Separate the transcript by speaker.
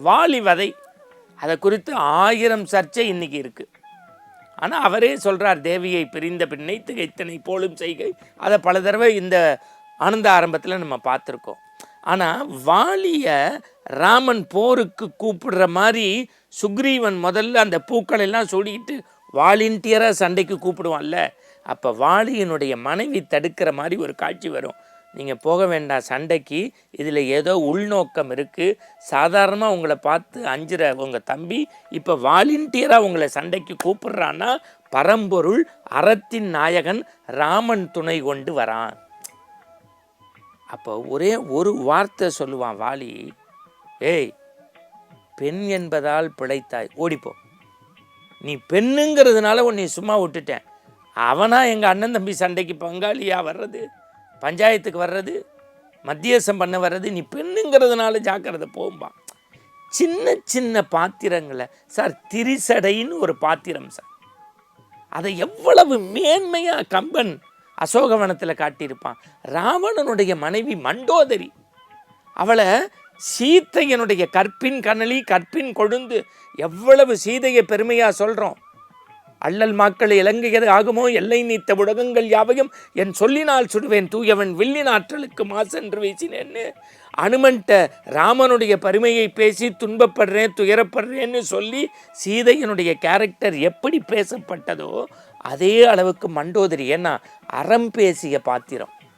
Speaker 1: வாலி வதை அதை குறித்து 1000 சர்ச்சை இன்னைக்கு இருக்குது. ஆனால் அவரே சொல்கிறார், தேவியை பிரிந்த பின்னை திகைத்தனை போலும் செய்கை. அதை பல தடவை இந்த ஆனந்த ஆரம்பத்தில் நம்ம பார்த்துருக்கோம். ஆனால் வாலியை ராமன் போருக்கு கூப்பிடுற மாதிரி சுக்ரீவன் முதல்ல அந்த பூக்கள் எல்லாம் சூடிக்கிட்டு வாலண்டியராக சண்டைக்கு கூப்பிடுவான்ல, அப்போ வாலியினுடைய மனைவி தடுக்கிற மாதிரி ஒரு காட்சி வரும். நீங்கள் போக வேண்டாம் சண்டைக்கு, இதில் ஏதோ உள்நோக்கம் இருக்குது. சாதாரணமாக உங்களை பார்த்து அஞ்சுற உங்கள் தம்பி இப்போ வாலண்டியராக உங்களை சண்டைக்கு கூப்பிட்றான்னா பரம்பொருள் அறத்தின் நாயகன் ராமன் துணை கொண்டு வரான். அப்போ ஒரே ஒரு வார்த்தை சொல்லுவான் வாலி, ஏய் பெண் என்பதால் பிழைத்தாய், ஓடிப்போ. நீ பெண்ணுங்கிறதுனால உன்னை சும்மா விட்டுட்டேன். அவனா எங்கள் அண்ணன் தம்பி சண்டைக்கு பங்காளியாக வர்றது, பஞ்சாயத்துக்கு வர்றது, மத்தியஸ்தம் பண்ண வர்றது, நீ பெண்ணுங்கிறதுனால ஜாக்கிரதை போகும்பா. சின்ன சின்ன பாத்திரங்களை சார், திரிசடைன்னு ஒரு பாத்திரம் சார், அதை எவ்வளவு மேன்மையாக கம்பன் அசோகவனத்தில் காட்டியிருப்பான். ராவணனுடைய மனைவி மண்டோதரி, அவளை சீத்தையனுடைய கற்பின் கனலி கற்பின் கொழுந்து, எவ்வளவு சீதையை பெருமையாக சொல்கிறோம். அள்ளல் மாக்கள் இலங்கையது ஆகுமோ எல்லை நீத்த உலகங்கள் யாவையும் என் சொல்லினால் சுடுவேன் தூயவன் வில்லின் ஆற்றலுக்கு மாசென்று வீசினேன்னு அனுமன்ட்ட ராமனுடைய பெருமையை பேசி துன்பப்படுறேன் துயரப்படுறேன்னு சொல்லி சீதையனுடைய கேரக்டர் எப்படி பேசப்பட்டதோ அதே அளவுக்கு மண்டோதரி, ஏன்னா அறம் பேசிய பாத்திரம்.